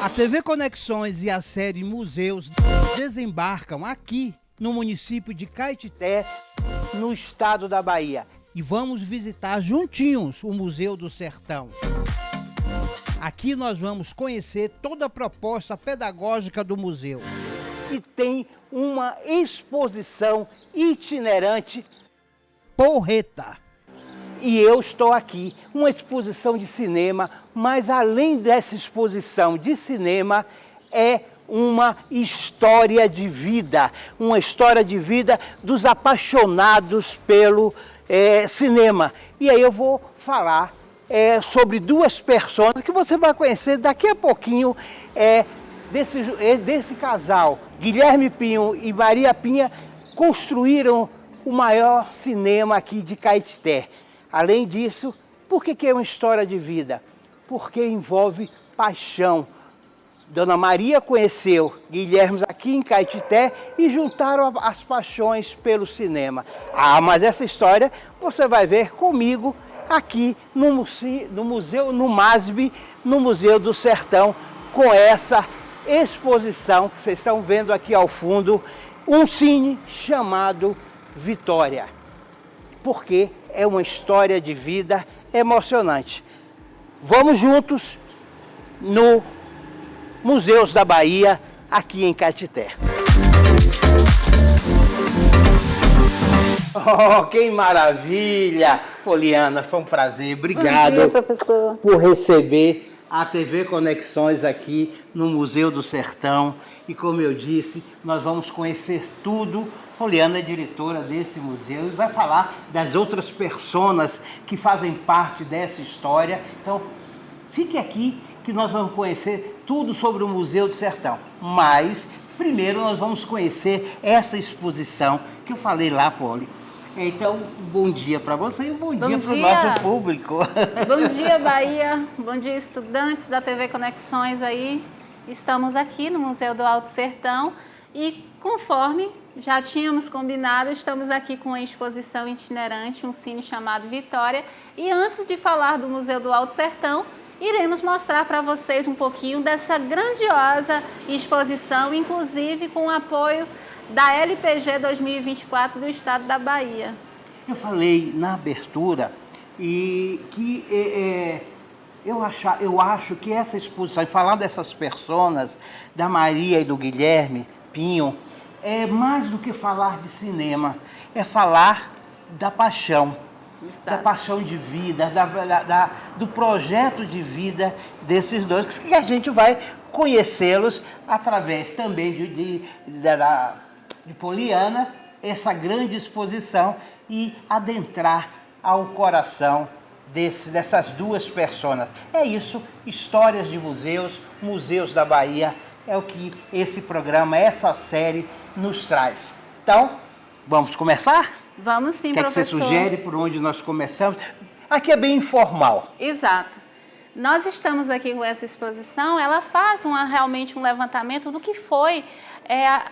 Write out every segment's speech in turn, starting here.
A TV Conexões e a série Museus desembarcam aqui no município de Caetité, no estado da Bahia. E vamos visitar juntinhos o Museu do Sertão. Aqui nós vamos conhecer toda a proposta pedagógica do museu. E tem uma exposição itinerante porreta. E eu estou aqui, uma exposição de cinema, mas além dessa exposição de cinema, é uma história de vida. Uma história de vida dos apaixonados pelo cinema. E aí eu vou falar sobre duas personas que você vai conhecer daqui a pouquinho, desse casal. Guilherme Pinho e Maria Pinha construíram o maior cinema aqui de Caetité. Além disso, por que é uma história de vida? Porque envolve paixão. Dona Maria conheceu Guilherme aqui em Caetité e juntaram as paixões pelo cinema. Ah, mas essa história você vai ver comigo aqui no museu, no MASB, no Museu do Sertão, com essa exposição que vocês estão vendo aqui ao fundo, um cine chamado Vitória. Porque é uma história de vida emocionante. Vamos juntos no Museus da Bahia, aqui em Caetité. Oh, que maravilha! Poliana, foi um prazer. Obrigado. Bom dia, professor, por receber a TV Conexões aqui no Museu do Sertão. E como eu disse, nós vamos conhecer tudo. Poliana é diretora desse museu e vai falar das outras personas que fazem parte dessa história. Então, fique aqui que nós vamos conhecer tudo sobre o Museu do Sertão. Mas, primeiro, nós vamos conhecer essa exposição que eu falei lá, Poli. Então, bom dia para você e bom dia para o nosso público. Bom dia, Bahia. Bom dia, estudantes da TV Conexões aí. Estamos aqui no Museu do Alto Sertão e, conforme já tínhamos combinado, estamos aqui com a exposição itinerante, um cine chamado Vitória. E antes de falar do Museu do Alto Sertão, iremos mostrar para vocês um pouquinho dessa grandiosa exposição, inclusive com o apoio da LPG 2024 do estado da Bahia. Eu falei na abertura e que eu acho que essa exposição, falando dessas personas, da Maria e do Guilherme Pinho, é mais do que falar de cinema, é falar da paixão. Exato. Da paixão de vida, do projeto de vida desses dois, que a gente vai conhecê-los através também de Poliana, essa grande exposição, e adentrar ao coração dessas duas personas. É isso, histórias de museus, Museus da Bahia, é o que esse programa, essa série nos traz. Então, vamos começar? Vamos sim, professor. O que você sugere, por onde nós começamos? Aqui é bem informal. Exato. Nós estamos aqui com essa exposição, ela faz realmente um levantamento do que foi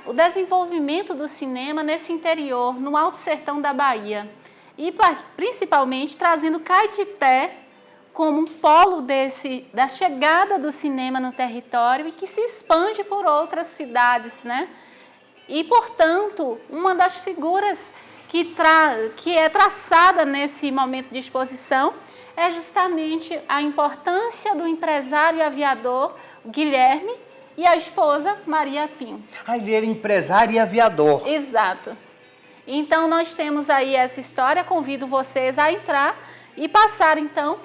o desenvolvimento do cinema nesse interior, no Alto Sertão da Bahia. E principalmente trazendo Caetité como um polo da chegada do cinema no território e que se expande por outras cidades, né? E, portanto, uma das figuras que é traçada nesse momento de exposição é justamente a importância do empresário e aviador Guilherme e a esposa Maria Pinho. Ah, ele era empresário e aviador. Exato. Então, nós temos aí essa história, convido vocês a entrar e passar, então,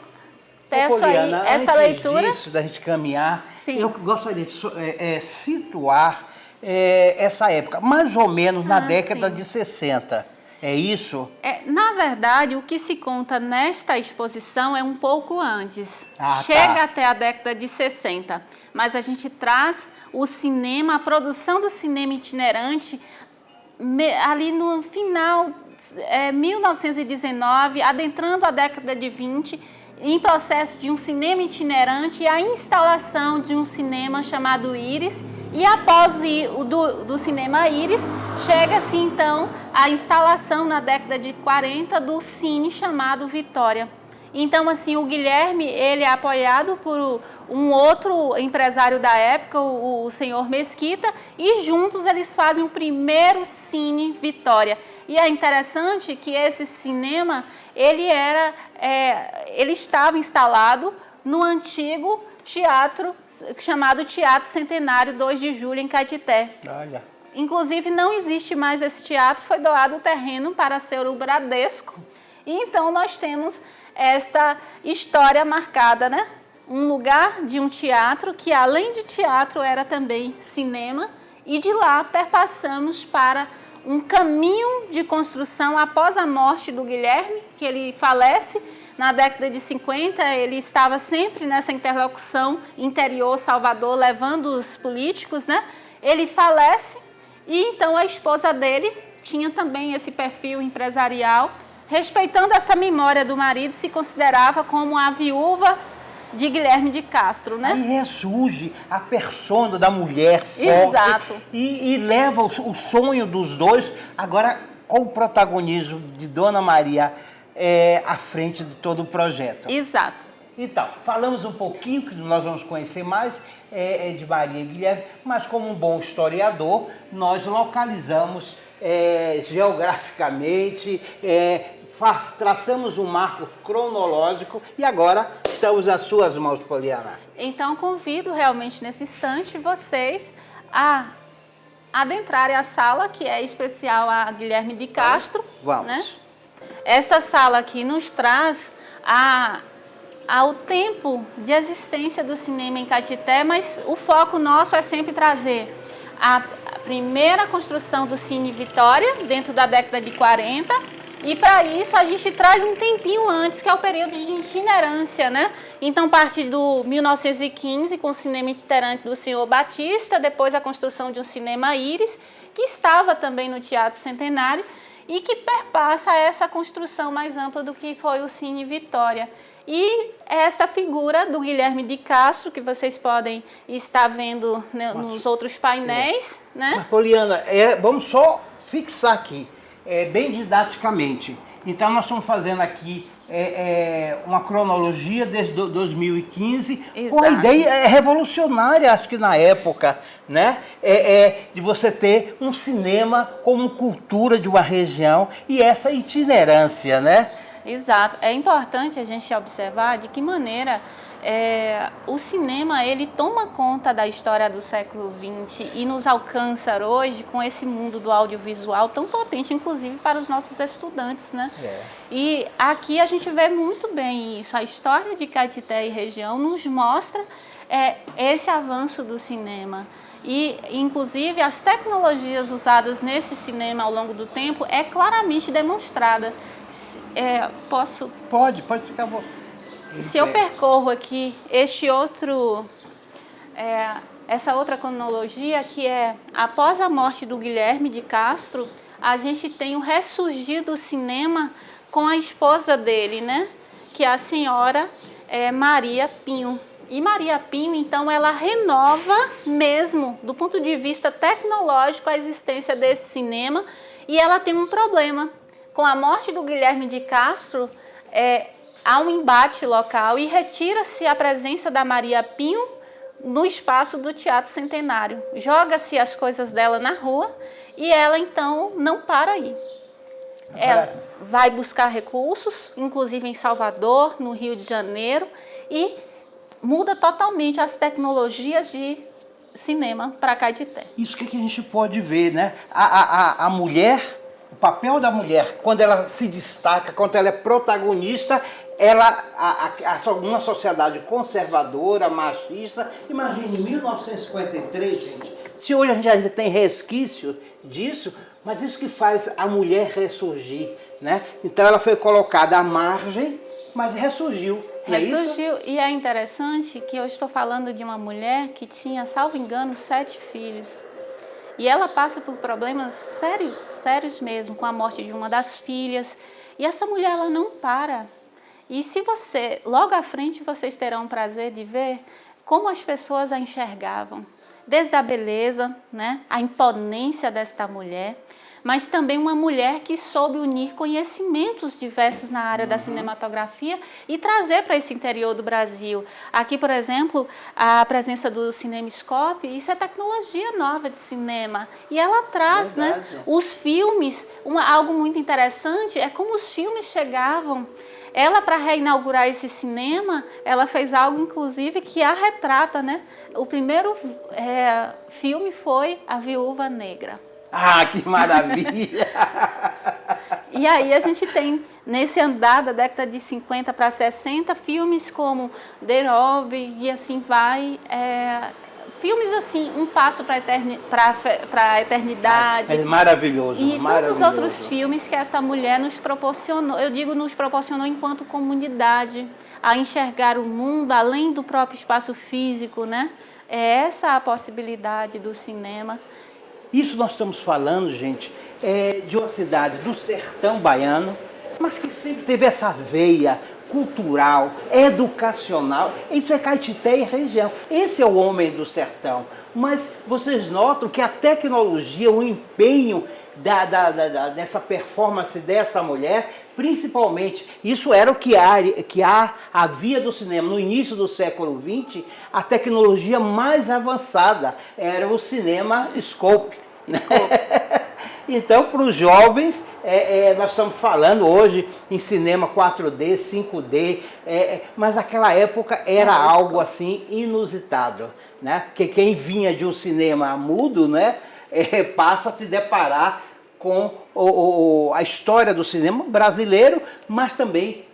peço Poliana, aí essa leitura. Antes disso, da gente caminhar, sim, eu gostaria de situar essa época, mais ou menos na década de 60. É isso? Na verdade, o que se conta nesta exposição é um pouco antes. Chega até a década de 60. Mas a gente traz o cinema, a produção do cinema itinerante, ali no final, 1919, adentrando a década de 20, em processo de um cinema itinerante e a instalação de um cinema chamado Íris. E após do cinema Íris, chega-se então a instalação na década de 40 do cine chamado Vitória. Então, assim, o Guilherme, ele é apoiado por um outro empresário da época, o senhor Mesquita, e juntos eles fazem o primeiro Cine Vitória. E é interessante que esse cinema, ele estava instalado no antigo teatro, chamado Teatro Centenário 2 de Julho, em Caetité. Olha. Inclusive, não existe mais esse teatro, foi doado o terreno para ser o Bradesco. E então nós temos esta história marcada, né? Um lugar de um teatro que, além de teatro, era também cinema. E de lá perpassamos para um caminho de construção após a morte do Guilherme, que ele falece na década de 50. Ele estava sempre nessa interlocução interior-Salvador, levando os políticos, né? Ele falece e então a esposa dele tinha também esse perfil empresarial. Respeitando essa memória do marido, se considerava como a viúva de Guilherme de Castro, né? Aí ressurge a persona da mulher forte. Exato. E leva o sonho dos dois, agora com o protagonismo de Dona Maria à frente de todo o projeto. Exato. Então, falamos um pouquinho, que nós vamos conhecer mais de Maria e Guilherme, mas como um bom historiador, nós localizamos geograficamente, traçamos um marco cronológico e agora estamos nas suas mãos, Poliana. Então, convido realmente nesse instante vocês a adentrarem a sala, que é especial a Guilherme de Castro. Vamos. Né? Essa sala aqui nos traz ao tempo de existência do cinema em Caetité, mas o foco nosso é sempre trazer a primeira construção do Cine Vitória, dentro da década de 40, e para isso a gente traz um tempinho antes, que é o período de itinerância, né? Então, parte do 1915, com o cinema itinerante do senhor Batista, depois a construção de um cinema Íris, que estava também no Teatro Centenário, e que perpassa essa construção mais ampla do que foi o Cine Vitória. E essa figura do Guilherme de Castro, que vocês podem estar vendo, né, nos outros painéis, né? Mas, Poliana, vamos só fixar aqui, bem didaticamente. Então, nós estamos fazendo aqui uma cronologia desde 2015, Exato. com a ideia revolucionária, acho que na época, né? De você ter um cinema como cultura de uma região e essa itinerância, né? Exato. É importante a gente observar de que maneira o cinema ele toma conta da história do século XX e nos alcança hoje com esse mundo do audiovisual tão potente, inclusive para os nossos estudantes, né? E aqui a gente vê muito bem isso. A história de Caetité e região nos mostra esse avanço do cinema. E, inclusive, as tecnologias usadas nesse cinema ao longo do tempo é claramente demonstrada. Posso? Pode ficar bom. Se eu percorro aqui essa outra cronologia, que é após a morte do Guilherme de Castro, a gente tem o ressurgir do cinema com a esposa dele, né? Que é a senhora Maria Pinho. E Maria Pinho, então, ela renova mesmo, do ponto de vista tecnológico, a existência desse cinema. E ela tem um problema. Com a morte do Guilherme de Castro, há um embate local e retira-se a presença da Maria Pinho no espaço do Teatro Centenário. Joga-se as coisas dela na rua e ela, então, não para aí. Ela vai buscar recursos, inclusive em Salvador, no Rio de Janeiro, e muda totalmente as tecnologias de cinema para Caetité. Isso que a gente pode ver, né? A mulher, o papel da mulher, quando ela se destaca, quando ela é protagonista, uma sociedade conservadora, machista. Imagine, 1953, gente. Se hoje a gente ainda tem resquício disso, mas isso que faz a mulher ressurgir, né? Então ela foi colocada à margem, mas ressurgiu. Ressurgiu, e é interessante que eu estou falando de uma mulher que tinha, salvo engano, 7 filhos. E ela passa por problemas sérios, sérios mesmo, com a morte de uma das filhas. E essa mulher, ela não para. E se logo à frente, vocês terão o prazer de ver como as pessoas a enxergavam. Desde a beleza, né, a imponência desta mulher, mas também uma mulher que soube unir conhecimentos diversos na área da cinematografia e trazer para esse interior do Brasil. Aqui, por exemplo, a presença do Cinemascope, isso é tecnologia nova de cinema. E ela traz, né, os filmes, algo muito interessante é como os filmes chegavam. Ela, para reinaugurar esse cinema, ela fez algo, inclusive, que a retrata, né? O primeiro filme foi A Viúva Negra. Ah, que maravilha! E aí a gente tem, nesse andar da década de 50 para 60, filmes como The Robe e assim vai. Filmes assim, Um Passo para a Eternidade. É maravilhoso, e maravilhoso. tantos outros filmes que essa mulher nos proporcionou, eu digo nos proporcionou enquanto comunidade, a enxergar o mundo além do próprio espaço físico, né? É essa a possibilidade do cinema. Isso nós estamos falando, gente, de uma cidade do sertão baiano, mas que sempre teve essa veia cultural, educacional. Isso é Caetité e região. Esse é o homem do sertão. Mas vocês notam que a tecnologia, o empenho dessa performance dessa mulher, principalmente, isso era o que havia do cinema. No início do século XX, a tecnologia mais avançada era o cinema scope. Então, para os jovens, nós estamos falando hoje em cinema 4D, 5D, mas naquela época era algo assim inusitado, né? Porque quem vinha de um cinema mudo, né, passa a se deparar com a história do cinema brasileiro, mas também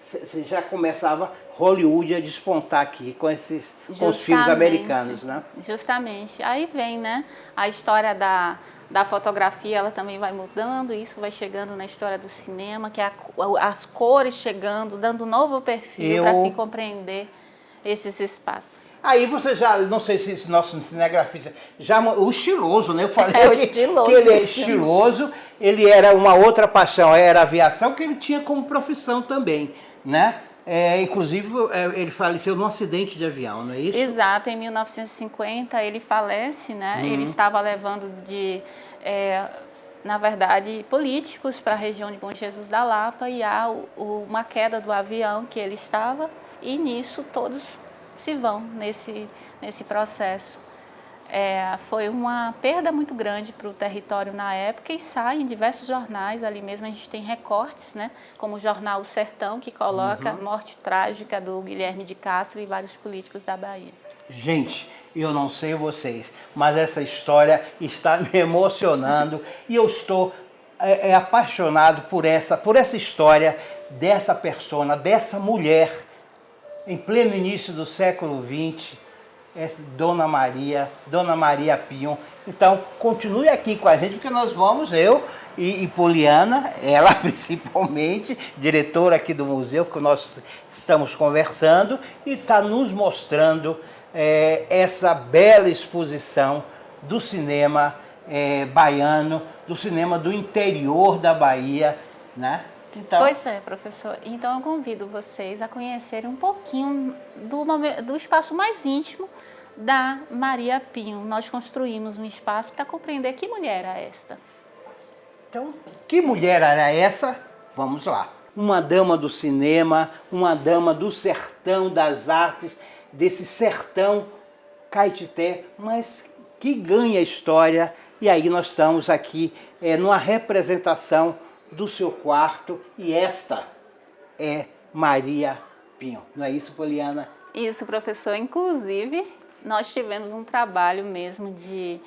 já começava Hollywood a despontar aqui com os filmes americanos, né? Justamente. Aí vem, né, a história da fotografia, ela também vai mudando, isso vai chegando na história do cinema, que é as cores chegando, dando um novo perfil para se compreender esses espaços. Aí você já, não sei se esse nosso cinegrafista, o estiloso, né? Eu falei o estiloso, que ele é estiloso, ele era uma outra paixão, era a aviação, que ele tinha como profissão também, né? Inclusive, ele faleceu num acidente de avião, não é isso? Exato, em 1950 ele falece, né? Ele estava levando na verdade, políticos para a região de Bom Jesus da Lapa e há uma queda do avião que ele estava e nisso todos se vão nesse processo. Foi uma perda muito grande para o território na época e sai em diversos jornais, ali mesmo a gente tem recortes, né, como o jornal O Sertão, que coloca a morte trágica do Guilherme de Castro e vários políticos da Bahia. Gente, eu não sei vocês, mas essa história está me emocionando e eu estou apaixonado por essa história dessa persona, dessa mulher, em pleno início do século XX, Dona Maria Pinho. Então, continue aqui com a gente, porque nós vamos, eu e Poliana, ela principalmente, diretora aqui do museu, que nós estamos conversando, e está nos mostrando essa bela exposição do cinema baiano, do cinema do interior da Bahia, né? Então, pois é, professor. Então eu convido vocês a conhecerem um pouquinho do espaço mais íntimo da Maria Pinho. Nós construímos um espaço para compreender que mulher era esta. Então, que mulher era essa? Vamos lá. Uma dama do cinema, uma dama do sertão das artes, desse sertão Caetité, mas que ganha história. E aí nós estamos aqui numa representação do seu quarto, e esta é Maria Pinho. Não é isso, Poliana? Isso, professor. Inclusive, nós tivemos um trabalho mesmo de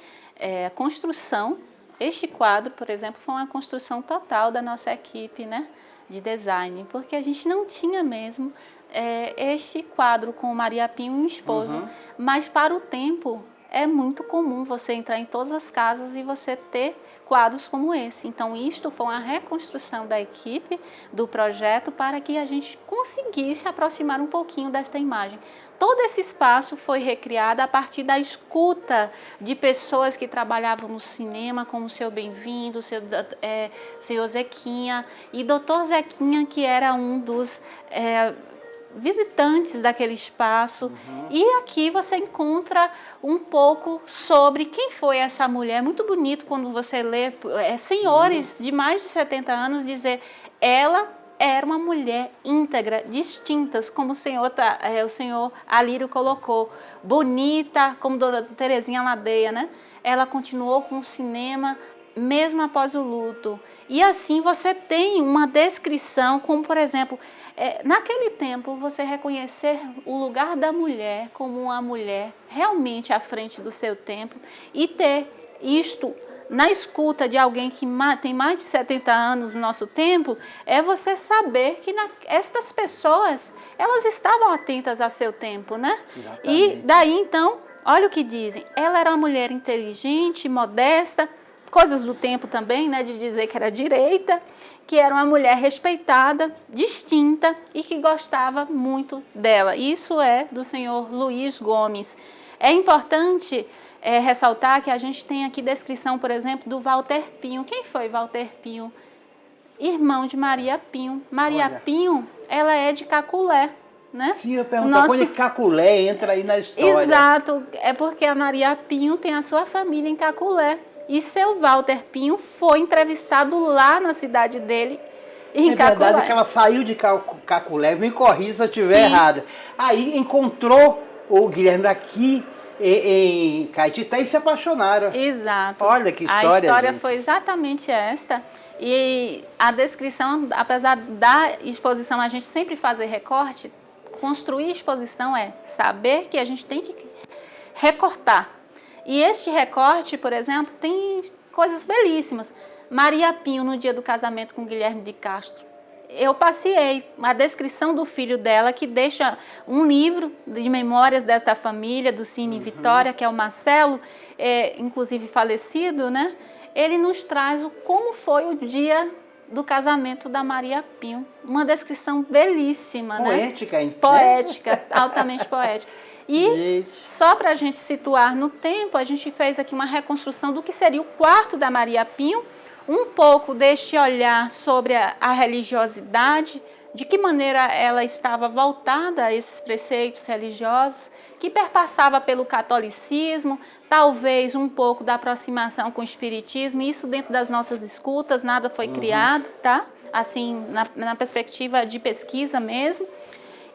construção. Este quadro, por exemplo, foi uma construção total da nossa equipe, né, de design, porque a gente não tinha mesmo este quadro com Maria Pinho e um esposo, mas para o tempo é muito comum você entrar em todas as casas e você ter quadros como esse. Então, isto foi uma reconstrução da equipe, do projeto, para que a gente conseguisse aproximar um pouquinho desta imagem. Todo esse espaço foi recriado a partir da escuta de pessoas que trabalhavam no cinema, como o seu Bem-vindo, o senhor Zequinha, e doutor Zequinha, que era um dos visitantes daquele espaço. E aqui você encontra um pouco sobre quem foi essa mulher. É muito bonito quando você lê senhores de mais de 70 anos dizer, ela era uma mulher íntegra, distinta, como o senhor Alírio colocou, bonita, como Dona Terezinha Ladeia, né? Ela continuou com o cinema mesmo após o luto. E assim você tem uma descrição, como por exemplo, naquele tempo você reconhecer o lugar da mulher como uma mulher realmente à frente do seu tempo e ter isto na escuta de alguém que tem mais de 70 anos no nosso tempo, é você saber que estas pessoas, elas estavam atentas ao seu tempo, né? Exatamente. E daí então, olha o que dizem, ela era uma mulher inteligente, modesta, coisas do tempo também, né, de dizer que era direita, que era uma mulher respeitada, distinta e que gostava muito dela. Isso é do senhor Luiz Gomes. É importante ressaltar que a gente tem aqui descrição, por exemplo, do Walter Pinho. Quem foi Walter Pinho? Irmão de Maria Pinho. Maria Pinho, ela é de Caculé, né? Sim, eu pergunto, quando Caculé entra aí na história? Exato, é porque a Maria Pinho tem a sua família em Caculé. E seu Walter Pinho foi entrevistado lá na cidade dele, em Caculé. É verdade que ela saiu de Caculé, me corrija se eu estiver errado. Aí encontrou o Guilherme aqui em Caetité e se apaixonaram. Exato. Olha que história, a história gente. foi exatamente essa. E a descrição, apesar da exposição a gente sempre fazer recorte, construir exposição é saber que a gente tem que recortar. E este recorte, por exemplo, tem coisas belíssimas. Maria Pinho, no dia do casamento com Guilherme de Castro, eu passei a descrição do filho dela, que deixa um livro de memórias desta família, do Cine Vitória, que é o Marcelo, inclusive falecido, né? Ele nos traz como foi o dia do casamento da Maria Pinho. Uma descrição belíssima, poética, né? Poética, altamente poética. E só para a gente situar no tempo, a gente fez aqui uma reconstrução do que seria o quarto da Maria Pinho, um pouco deste olhar sobre a religiosidade, de que maneira ela estava voltada a esses preceitos religiosos, que perpassava pelo catolicismo, talvez um pouco da aproximação com o espiritismo, isso dentro das nossas escutas, nada foi criado, tá? Assim, na perspectiva de pesquisa mesmo.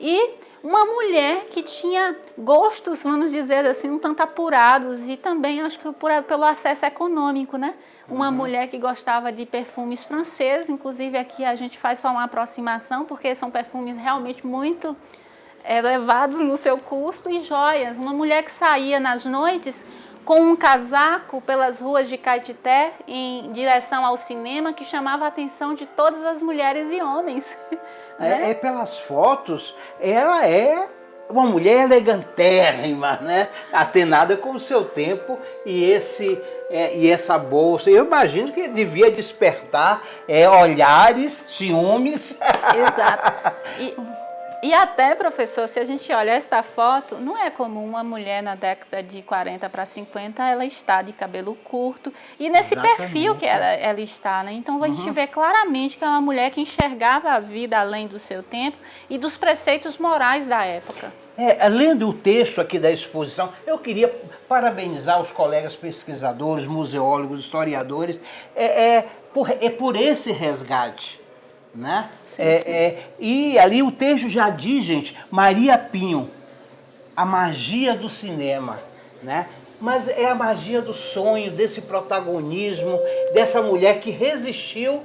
E uma mulher que tinha gostos, vamos dizer assim, um tanto apurados e também acho que pelo acesso econômico, né? Uma mulher que gostava de perfumes franceses, inclusive aqui a gente faz só uma aproximação, porque são perfumes realmente muito elevados no seu custo, e joias. Uma mulher que saía nas noites com um casaco pelas ruas de Caetité em direção ao cinema, que chamava a atenção de todas as mulheres e homens. Né? Pelas fotos, ela é uma mulher elegantérrima, né? Atenada com o seu tempo e essa bolsa. Eu imagino que devia despertar olhares, ciúmes. Exato. E até, professor, se a gente olha esta foto, não é comum uma mulher na década de 40 para 50, ela está de cabelo curto e nesse perfil que ela está, né? Então a gente vê claramente que é uma mulher que enxergava a vida além do seu tempo e dos preceitos morais da época. Lendo o texto aqui da exposição, eu queria parabenizar os colegas pesquisadores, museólogos, historiadores, por esse resgate. Né? Sim, sim. E ali o texto já diz, gente, Maria Pinho, a magia do cinema, né? Mas é a magia do sonho, desse protagonismo, dessa mulher que resistiu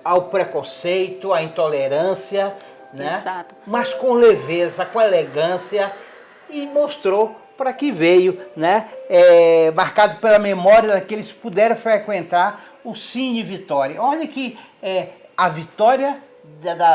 ao preconceito, à intolerância, né? Exato. Mas com leveza, com elegância, e mostrou para que veio, né? Marcado pela memória daqueles que puderam frequentar o Cine Vitória. Olha que a vitória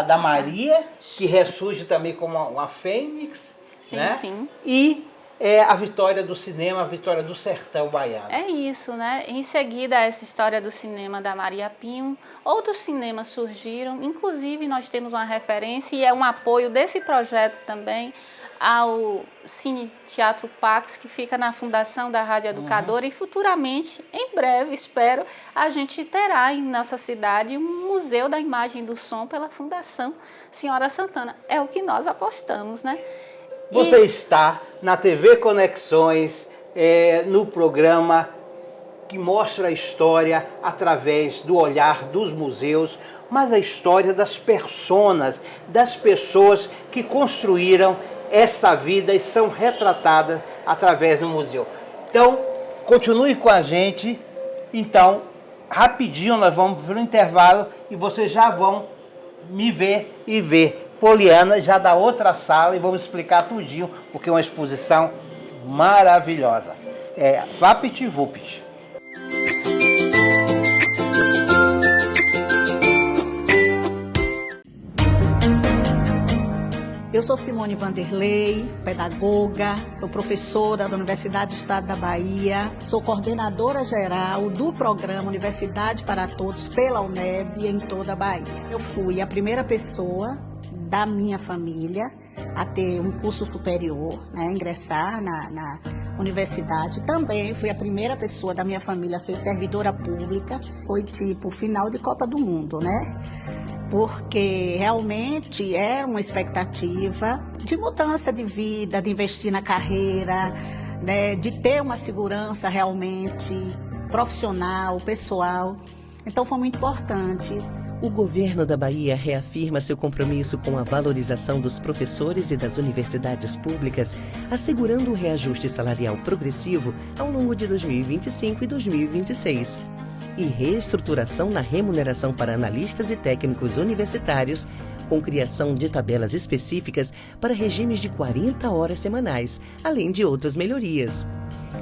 da Maria, que ressurge também como uma fênix, sim, né? Sim. E é a vitória do cinema, a vitória do sertão baiano. É isso, né? Em seguida, essa história do cinema da Maria Pinho, outros cinemas surgiram, inclusive nós temos uma referência e é um apoio desse projeto também ao Cine Teatro Pax, que fica na Fundação da Rádio Educadora, e futuramente, em breve, espero, a gente terá em nossa cidade um Museu da Imagem e do Som pela Fundação Senhora Santana. É o que nós apostamos, né? Você está na TV Conexões, no programa que mostra a história através do olhar dos museus, mas a história das personas, das pessoas que construíram esta vida e são retratadas através do museu. Então, continue com a gente. Então, rapidinho nós vamos para o intervalo e vocês já vão me ver e ver Poliana já da outra sala e vamos explicar tudinho, porque é uma exposição maravilhosa. VaptVupt. Eu sou Simone Vanderlei, pedagoga, sou professora da Universidade do Estado da Bahia, sou coordenadora geral do programa Universidade para Todos pela UNEB em toda a Bahia. Eu fui a primeira pessoa da minha família a ter um curso superior, né, ingressar na universidade. Também fui a primeira pessoa da minha família a ser servidora pública. Foi tipo final de Copa do Mundo, né? Porque realmente era uma expectativa de mudança de vida, de investir na carreira, né, de ter uma segurança realmente profissional, pessoal. Então foi muito importante. O governo da Bahia reafirma seu compromisso com a valorização dos professores e das universidades públicas, assegurando um reajuste salarial progressivo ao longo de 2025 e 2026. E reestruturação na remuneração para analistas e técnicos universitários, com criação de tabelas específicas para regimes de 40 horas semanais, além de outras melhorias.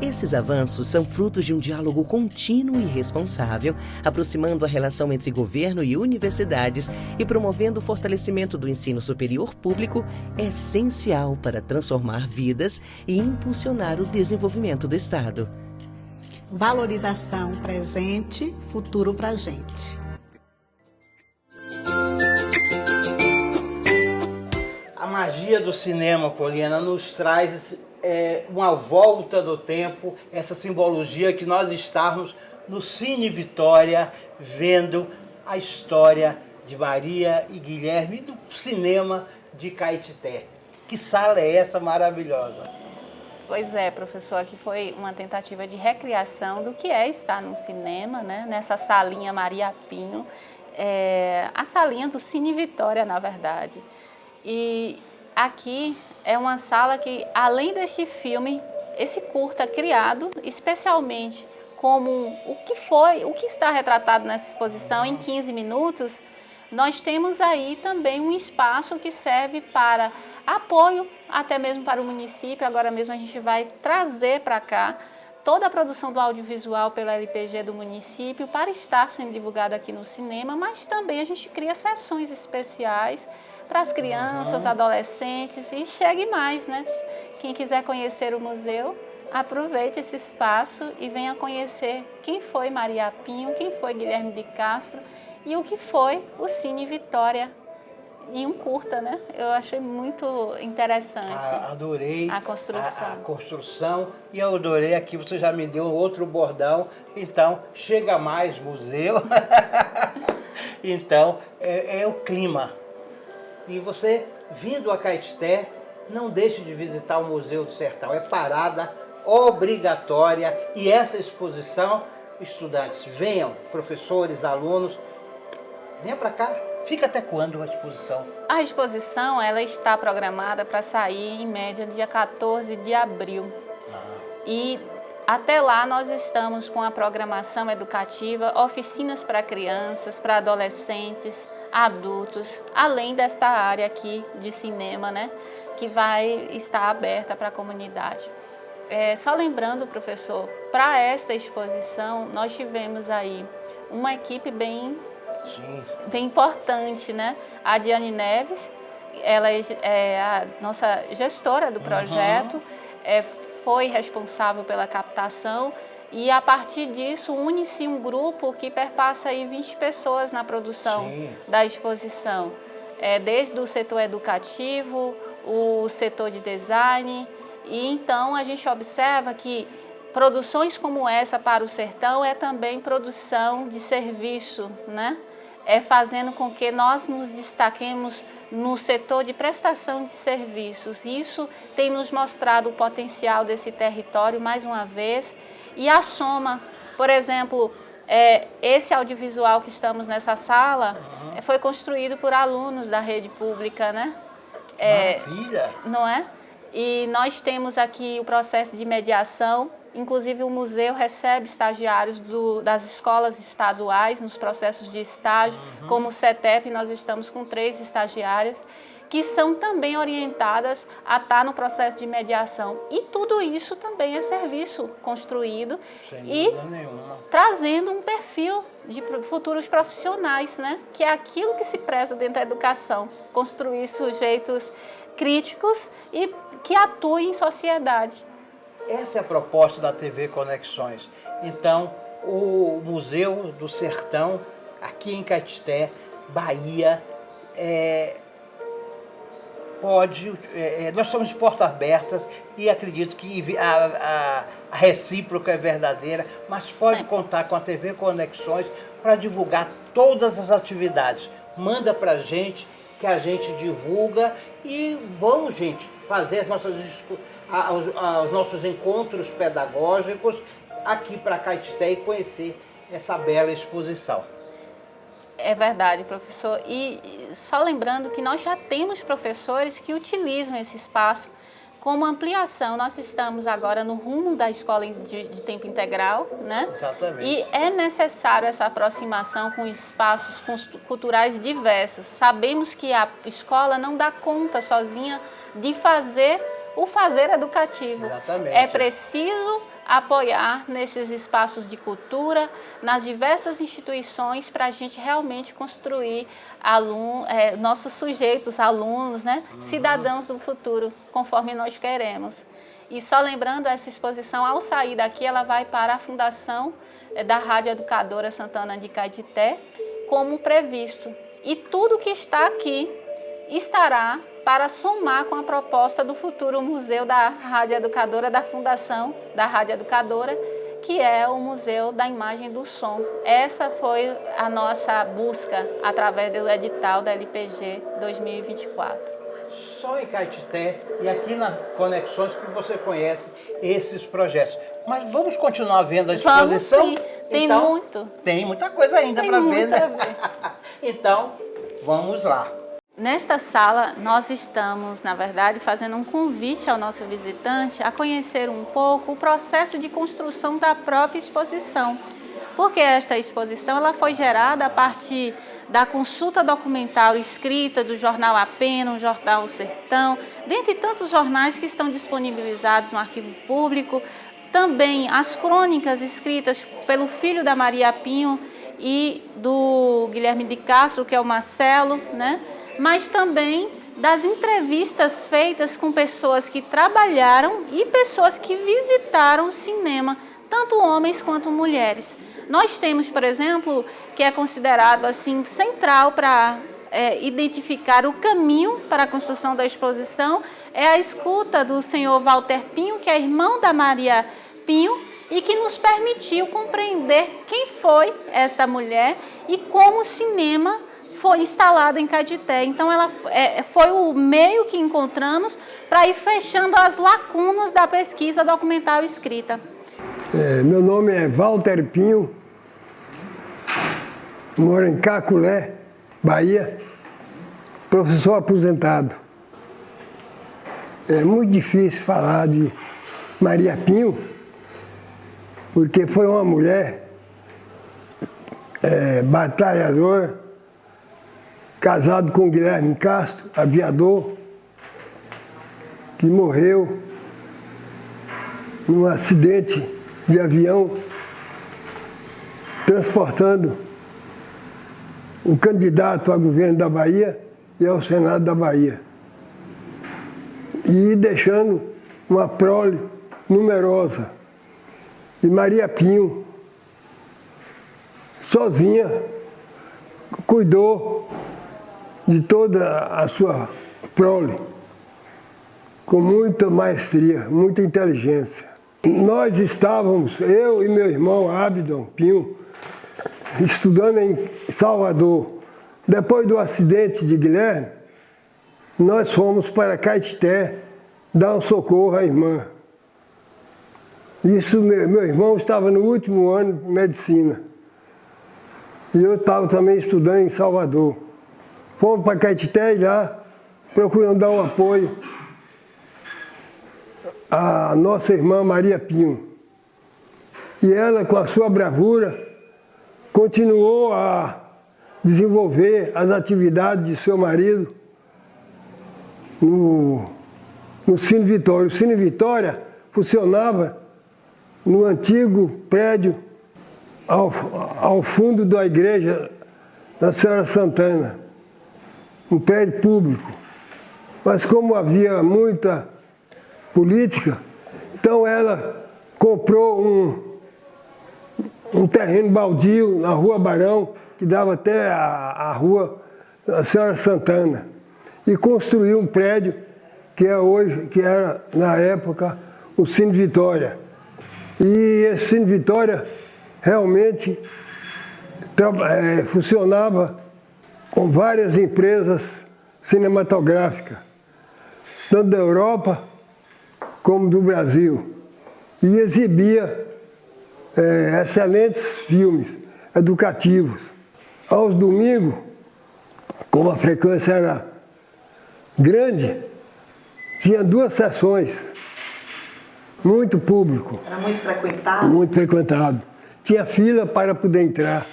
Esses avanços são frutos de um diálogo contínuo e responsável, aproximando a relação entre governo e universidades e promovendo o fortalecimento do ensino superior público, essencial para transformar vidas e impulsionar o desenvolvimento do Estado. Valorização presente, futuro pra gente. A magia do cinema, Poliana, nos traz uma volta do tempo, essa simbologia que nós estamos no Cine Vitória, vendo a história de Maria e Guilherme e do cinema de Caetité. Que sala é essa maravilhosa? Pois é, professor, aqui foi uma tentativa de recriação do que é estar num cinema, né? Nessa salinha Maria Pinho, a salinha do Cine Vitória, na verdade. E aqui é uma sala que, além deste filme, esse curta criado especialmente como o que está retratado nessa exposição em 15 minutos, nós temos aí também um espaço que serve para apoio, até mesmo para o município. Agora mesmo a gente vai trazer para cá toda a produção do audiovisual pela LPG do município para estar sendo divulgada aqui no cinema, mas também a gente cria sessões especiais para as crianças, adolescentes e chegue mais, né? Quem quiser conhecer o museu, aproveite esse espaço e venha conhecer quem foi Maria Pinho, quem foi Guilherme de Castro e o que foi o Cine Vitória em um curta, né? Eu achei muito interessante. Adorei a construção. A construção e eu adorei aqui, você já me deu outro bordão, então chega mais museu. Então é o clima. E você, vindo a Caetité, não deixe de visitar o Museu do Sertão. É parada obrigatória e essa exposição, estudantes, venham, professores, alunos, venha para cá. Fica até quando a exposição? A exposição ela está programada para sair em média dia 14 de abril. E até lá nós estamos com a programação educativa, oficinas para crianças, para adolescentes, adultos, além desta área aqui de cinema, né, que vai estar aberta para a comunidade. Só lembrando, professor, para esta exposição nós tivemos aí uma equipe bem importante, né? A Diane Neves, ela é a nossa gestora do projeto, foi responsável pela captação. E a partir disso, une-se um grupo que perpassa aí 20 pessoas na produção da exposição. Desde o setor educativo, o setor de design. E então a gente observa que produções como essa para o sertão é também produção de serviço, né? É fazendo com que nós nos destaquemos no setor de prestação de serviços. Isso tem nos mostrado o potencial desse território mais uma vez. E a soma, por exemplo, esse audiovisual que estamos nessa sala foi construído por alunos da rede pública, né? Maravilha! Não é? E nós temos aqui o processo de mediação. Inclusive, o museu recebe estagiários das escolas estaduais nos processos de estágio, como o CETEP, nós estamos com 3 estagiárias, que são também orientadas a estar no processo de mediação. E tudo isso também é serviço construído e trazendo um perfil de futuros profissionais, né? Que é aquilo que se preza dentro da educação, construir sujeitos críticos e que atuem em sociedade. Essa é a proposta da TV Conexões. Então, o Museu do Sertão, aqui em Caetité, Bahia, nós estamos de portas abertas e acredito que a recíproca é verdadeira, mas pode contar com a TV Conexões para divulgar todas as atividades. Manda para a gente, que a gente divulga e vamos, gente, fazer os nossos encontros pedagógicos aqui para Caetité e conhecer essa bela exposição. É verdade, professor. E só lembrando que nós já temos professores que utilizam esse espaço como ampliação. Nós estamos agora no rumo da escola de tempo integral, né? Exatamente. E é necessário essa aproximação com espaços culturais diversos. Sabemos que a escola não dá conta sozinha de fazer o fazer educativo. Exatamente. É preciso apoiar nesses espaços de cultura, nas diversas instituições, para a gente realmente construir nossos sujeitos, alunos, né? Cidadãos do futuro, conforme nós queremos. E só lembrando, essa exposição, ao sair daqui, ela vai para a Fundação da Rádio Educadora Santana de Caetité, como previsto. E tudo que está aqui estará para somar com a proposta do futuro Museu da Rádio Educadora, da Fundação da Rádio Educadora, que é o Museu da Imagem do Som. Essa foi a nossa busca através do edital da LPG 2024. Só em Caetité e aqui na Conexões que você conhece esses projetos. Mas vamos continuar vendo a exposição? Vamos, sim. Tem então, muito. Tem muita coisa ainda para ver, né? Então, vamos lá. Nesta sala, nós estamos, na verdade, fazendo um convite ao nosso visitante a conhecer um pouco o processo de construção da própria exposição. Porque esta exposição ela foi gerada a partir da consulta documental escrita do jornal A Pena, o jornal O Sertão, dentre tantos jornais que estão disponibilizados no arquivo público, também as crônicas escritas pelo filho da Maria Pinho e do Guilherme de Castro, que é o Marcelo, né? Mas também das entrevistas feitas com pessoas que trabalharam e pessoas que visitaram o cinema, tanto homens quanto mulheres. Nós temos, por exemplo, que é considerado assim central para identificar o caminho para a construção da exposição, é a escuta do senhor Walter Pinho, que é irmão da Maria Pinho, e que nos permitiu compreender quem foi esta mulher e como o cinema foi instalado em Caetité. Então, ela foi o meio que encontramos para ir fechando as lacunas da pesquisa documental escrita. Meu nome é Walter Pinho, moro em Caculé, Bahia, professor aposentado. É muito difícil falar de Maria Pinho, porque foi uma mulher batalhadora, casado com Guilherme Castro, aviador, que morreu num acidente de avião, transportando o candidato a governo da Bahia e ao Senado da Bahia. E deixando uma prole numerosa. E Maria Pinho, sozinha, cuidou de toda a sua prole, com muita maestria, muita inteligência. Nós estávamos, eu e meu irmão Abdon Pinho, estudando em Salvador. Depois do acidente de Guilherme, nós fomos para Caetité dar um socorro à irmã. Isso, meu irmão estava no último ano de medicina. E eu estava também estudando em Salvador. Fomos para Caetité e lá procurando dar um apoio à nossa irmã Maria Pinho. E ela, com a sua bravura, continuou a desenvolver as atividades de seu marido no Cine Vitória. O Cine Vitória funcionava no antigo prédio ao fundo da igreja da Senhora Santana, um prédio público. Mas como havia muita política, então ela comprou um terreno baldio na Rua Barão, que dava até a Rua da Senhora Santana, e construiu um prédio que era na época o Cine Vitória. E esse Cine Vitória realmente funcionava com várias empresas cinematográficas, tanto da Europa como do Brasil, e exibia excelentes filmes educativos. Aos domingos, como a frequência era grande, tinha 2 sessões, muito público. Era muito frequentado? Muito frequentado. Tinha fila para poder entrar.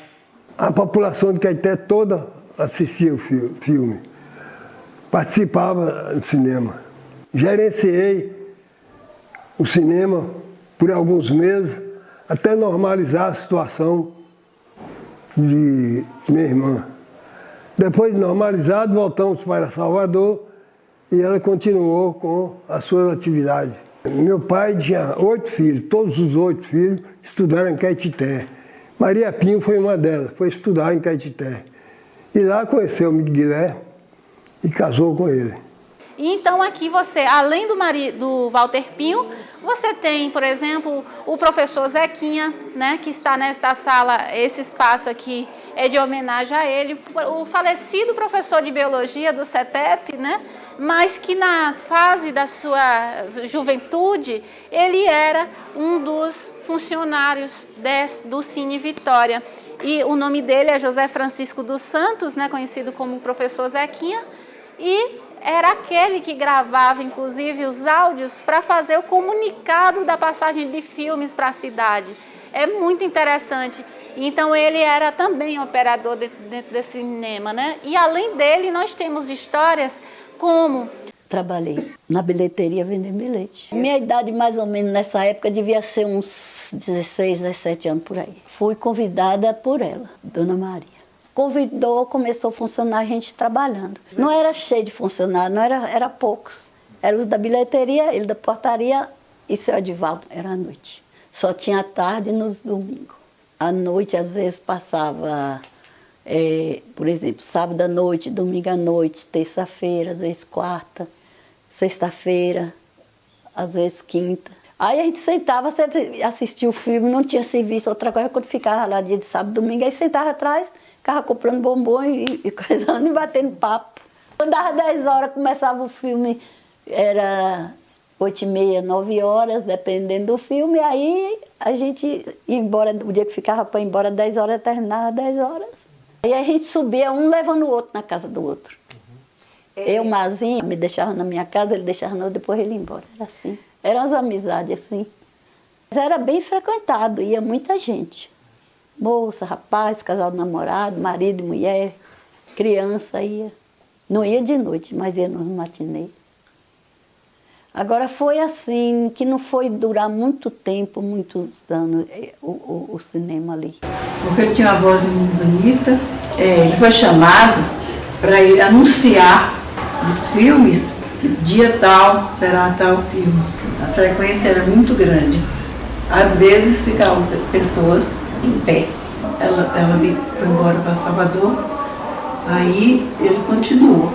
A população de Caetité toda assistia o filme, participava do cinema. Gerenciei o cinema por alguns meses, até normalizar a situação de minha irmã. Depois de normalizado, voltamos para Salvador e ela continuou com as suas atividades. Meu pai tinha 8 filhos, todos os 8 filhos estudaram em Caetité. Maria Pinho foi uma delas, foi estudar em Caetité. E lá conheceu o Guilherme e casou com ele. E então aqui você, além do Walter Pinho, você tem, por exemplo, o professor Zequinha, né, que está nesta sala, esse espaço aqui é de homenagem a ele, o falecido professor de biologia do CETEP, né, mas que na fase da sua juventude, ele era um dos funcionários do Cine Vitória. E o nome dele é José Francisco dos Santos, né, conhecido como professor Zequinha, e era aquele que gravava, inclusive, os áudios para fazer o comunicado da passagem de filmes para a cidade. É muito interessante. Então, ele era também operador dentro desse cinema, né? E, além dele, nós temos histórias como... Trabalhei na bilheteria vendendo bilhete. Minha idade, mais ou menos, nessa época, devia ser uns 16, 17 anos por aí. Fui convidada por ela, Dona Maria. Convidou, começou a funcionar, a gente trabalhando. Não era cheio de funcionários, era poucos. Eram os da bilheteria, ele da portaria e seu Edivaldo, era à noite. Só tinha à tarde e nos domingos. À noite, às vezes, passava, por exemplo, sábado à noite, domingo à noite, terça-feira, às vezes quarta, sexta-feira, às vezes quinta. Aí a gente sentava, assistia o filme, não tinha serviço, outra coisa, quando ficava lá dia de sábado, domingo, aí sentava atrás, ficava comprando bombom e coisando e batendo papo. Quando dava 10 horas, começava o filme, era 8h30, 9 horas, dependendo do filme, aí a gente ia embora, o dia que ficava para ir embora 10 horas, terminava 10 horas. Aí a gente subia, um levando o outro na casa do outro. Eu, Mazinha, me deixava na minha casa, ele deixava na outra, depois ele ia embora. Era assim. Eram as amizades assim. Mas era bem frequentado, ia muita gente. Moça, rapaz, casal de namorado, marido e mulher, criança ia. Não ia de noite, mas ia no matinê. Agora foi assim, que não foi durar muito tempo, muitos anos, o cinema ali. Porque ele tinha uma voz muito bonita, ele foi chamado para ir anunciar os filmes que dia tal será tal filme. A frequência era muito grande. Às vezes ficavam pessoas em pé. Ela foi embora para Salvador, aí ele continuou.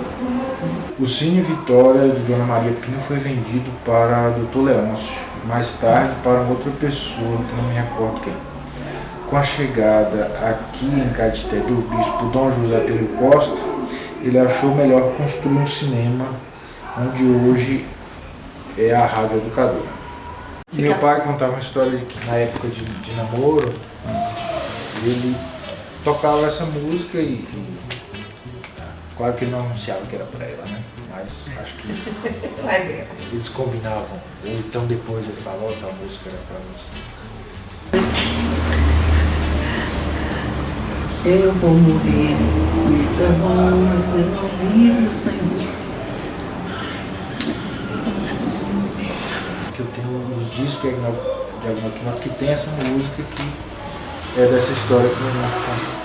O Cine Vitória de Dona Maria Pinho foi vendido para Dr. Leôncio, mais tarde para outra pessoa, que não me recordo quem. Com a chegada aqui em Caetité do bispo Dom José Pedro Costa, ele achou melhor construir um cinema onde hoje é a Rádio Educadora. Meu pai contava uma história de que na época de namoro, ele tocava essa música e claro que ele não anunciava que era para ela, né? Mas acho que eles combinavam. Ou então depois ele falou que a música era para você. Eu vou morrer, está bom, mas eu não vivo sem você. Que eu tenho os discos de Agnaldo que tem essa música que é dessa história que eu não conto.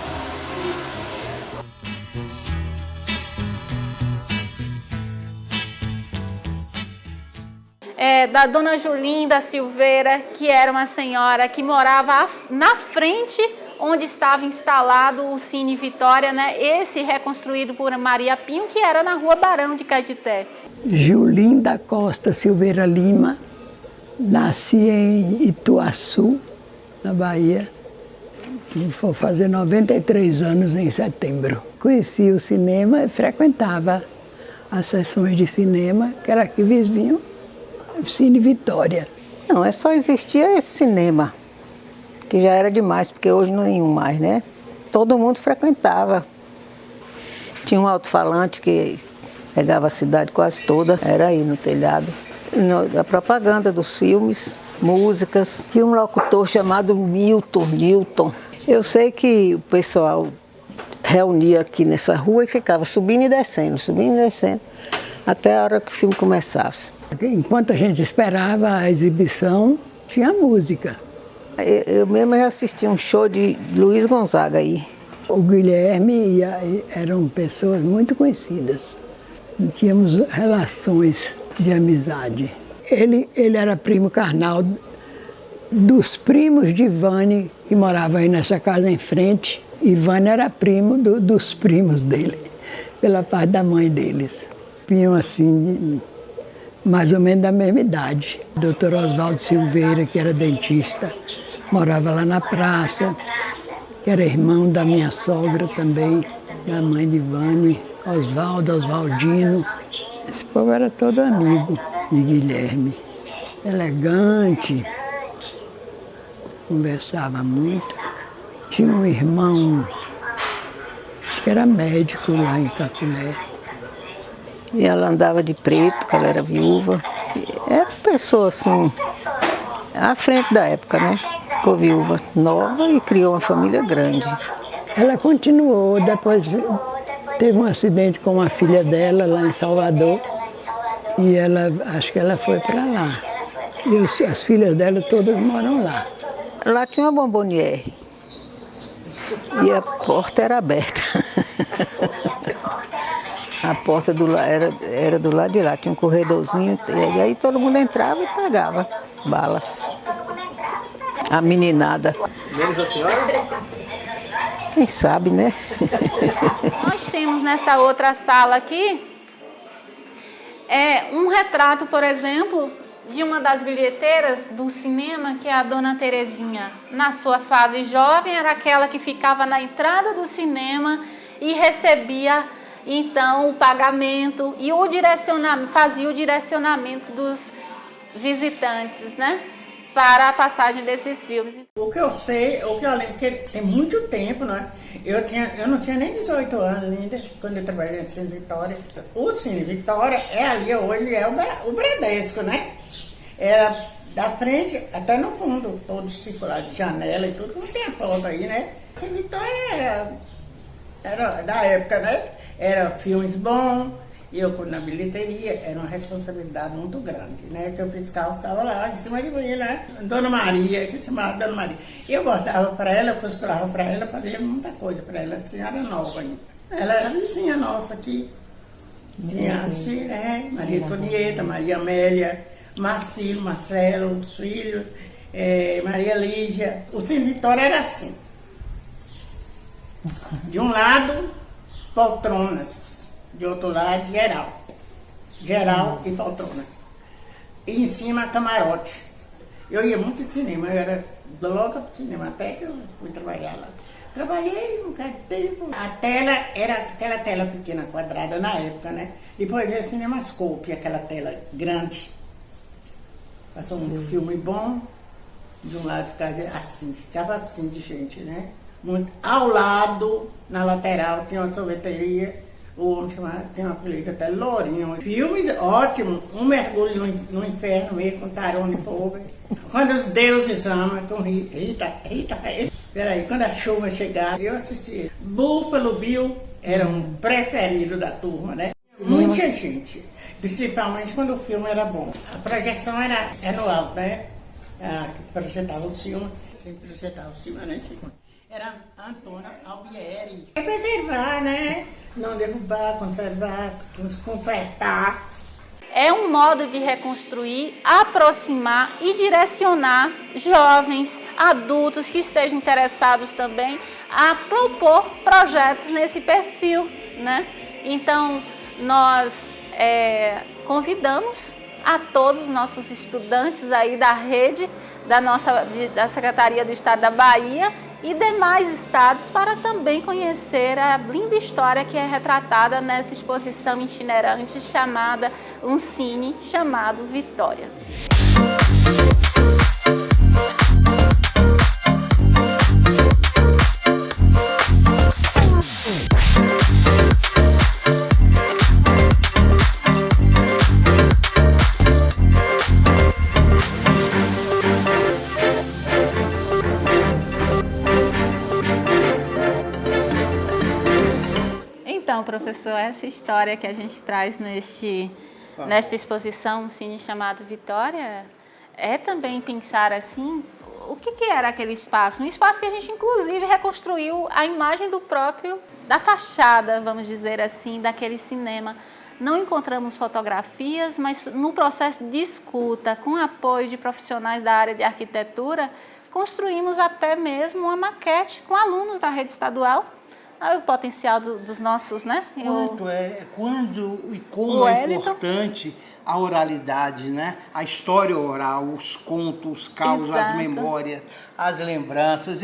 Da dona Julinda Silveira, que era uma senhora que morava na frente onde estava instalado o Cine Vitória, né? Esse reconstruído por Maria Pinho, que era na Rua Barão de Caetité. Julinda Costa Silveira Lima, nasci em Ituaçu, na Bahia, vou fazer 93 anos em setembro. Conheci o cinema e frequentava as sessões de cinema, que era aqui vizinho, Cine Vitória. Não, só existia esse cinema, que já era demais, porque hoje não é nenhum mais, né? Todo mundo frequentava. Tinha um alto-falante que pegava a cidade quase toda, era aí no telhado. A propaganda dos filmes, músicas. Tinha um locutor chamado Newton. Eu sei que o pessoal reunia aqui nessa rua e ficava subindo e descendo, até a hora que o filme começasse. Enquanto a gente esperava a exibição, tinha música. Eu mesmo já assisti um show de Luiz Gonzaga aí. O Guilherme eram pessoas muito conhecidas. Tínhamos relações de amizade. Ele era primo carnal dos primos de Ivane, que morava aí nessa casa em frente. Ivane era primo dos primos dele, pela parte da mãe deles. Primo assim, mais ou menos da mesma idade. Dr. Oswaldo Silveira, que era dentista, morava lá na praça, que era irmão da minha sogra também, da mãe de Ivane, Oswaldino. Esse povo era todo amigo de Guilherme, elegante, conversava muito. Tinha um irmão, acho que era médico lá em Caculé. E ela andava de preto, que ela era viúva. Era pessoa assim, à frente da época, né? Ficou viúva nova e criou uma família grande. Ela continuou, depois teve um acidente com uma filha dela lá em Salvador. E acho que ela foi para lá. E as filhas dela todas moram lá. Lá tinha uma bomboniere. E a porta era aberta. A porta era do lado de lá, tinha um corredorzinho, e aí todo mundo entrava e pagava balas. A meninada. Menos a senhora? Quem sabe, né? Nós temos nessa outra sala aqui um retrato, por exemplo, de uma das bilheteiras do cinema, que é a Dona Terezinha. Na sua fase jovem, era aquela que ficava na entrada do cinema e recebia então o pagamento e fazia o direcionamento dos visitantes, né, para a passagem desses filmes. O que eu sei, o que eu lembro, que tem muito tempo, né? Eu não tinha nem 18 anos ainda, quando eu trabalhei no Cine Vitória. O Cine Vitória ali hoje é o Bradesco, né? Era da frente até no fundo, todo circular de janela e tudo, como tem a foto aí, né? O Cine Vitória era da época, né? Era filmes bons, e eu na bilheteria, era uma responsabilidade muito grande, né? Que o fiscal ficava lá em cima de mim, né? Dona Maria, que chamava Dona Maria. Eu gostava para ela, eu costurava para ela, fazia muita coisa para ela, senhora nova ainda. Ela era vizinha nossa aqui, Tinha as filhas, né? Maria Antonieta, Maria Amélia, Marcelo, Marcelo, os filhos, Maria Lígia. O Cine Vitória era assim. De um lado, poltronas. De outro lado, geral. Geral e poltronas. E em cima, camarote. Eu ia muito de cinema, eu era louca pro cinema, até que eu fui trabalhar lá. Trabalhei um bocado de tempo. A tela era aquela tela pequena, quadrada na época, né? Depois veio o Cinemascope, aquela tela grande. Passou muito filme bom. De um lado ficava assim de gente, né? Muito. Ao lado, na lateral, tinha uma sorveteria. O homem chamava, tem uma apelido até Lourinho. Filmes ótimos. Um mergulho no inferno mesmo, com Tarone Pobre. Quando os deuses amam, com Rita. Peraí, quando a chuva chegava, eu assistia. Buffalo Bill era um preferido da turma, né? Muita gente. Principalmente quando o filme era bom. A projeção era no alto, né? Que projetava o filme. Quem projetava o filme era em cima. Era Antônia Albieri. É preservar, né? Não derrubar, conservar, consertar. É um modo de reconstruir, aproximar e direcionar jovens, adultos que estejam interessados também a propor projetos nesse perfil, né? Então, nós convidamos a todos os nossos estudantes aí da rede da Secretaria do Estado da Bahia e demais estados para também conhecer a linda história que é retratada nessa exposição itinerante chamada Um Cine Chamado Vitória. Então, professor, essa história que a gente traz nesta exposição, um cine chamado Vitória, é também pensar assim, o que era aquele espaço? Um espaço que a gente, inclusive, reconstruiu a imagem da fachada, vamos dizer assim, daquele cinema. Não encontramos fotografias, mas no processo de escuta, com apoio de profissionais da área de arquitetura, construímos até mesmo uma maquete com alunos da rede estadual. O potencial dos nossos, né? Quando e como é importante a oralidade, né? A história oral, os contos, os causos, as memórias, as lembranças.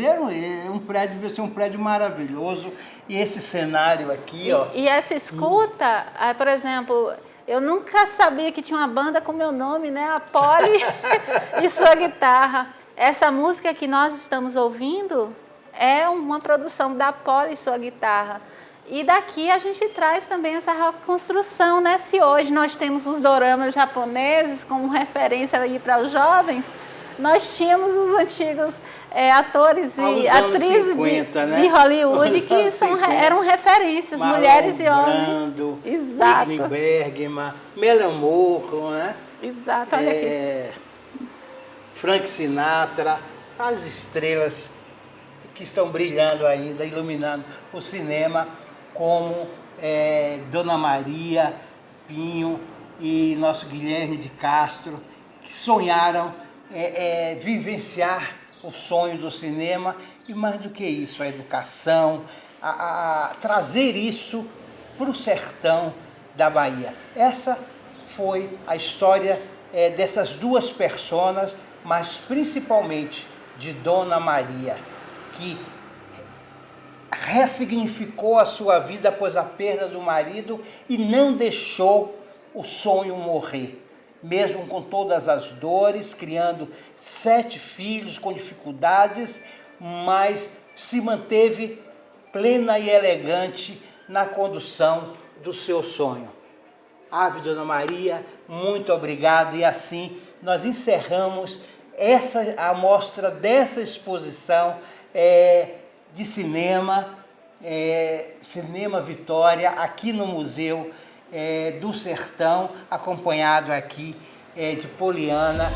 Um prédio, devia ser um prédio maravilhoso. E esse cenário aqui, ó. E essa escuta, por exemplo, eu nunca sabia que tinha uma banda com meu nome, né? A Poli e sua guitarra. Essa música que nós estamos ouvindo é uma produção da Poli e sua guitarra. E daqui a gente traz também essa reconstrução, né? Se hoje nós temos os doramas japoneses como referência aí para os jovens, nós tínhamos os antigos atores e atrizes 50, né? de Hollywood que eram referências, Marlon mulheres e homens. Brando, Exato. Bergman, Melanie Morro, né? Exato, olha aqui. Frank Sinatra, as estrelas que estão brilhando ainda, iluminando o cinema, como Dona Maria Pinho e nosso Guilherme de Castro, que sonharam vivenciar o sonho do cinema e, mais do que isso, a educação, a trazer isso para o sertão da Bahia. Essa foi a história dessas duas personas, mas principalmente de Dona Maria, que ressignificou a sua vida após a perda do marido e não deixou o sonho morrer. Mesmo com todas as dores, criando 7 filhos com dificuldades, mas se manteve plena e elegante na condução do seu sonho. Ave Dona Maria, muito obrigado. E assim nós encerramos a mostra dessa exposição de cinema, Cinema Vitória, aqui no Museu do Sertão, acompanhado aqui de Poliana.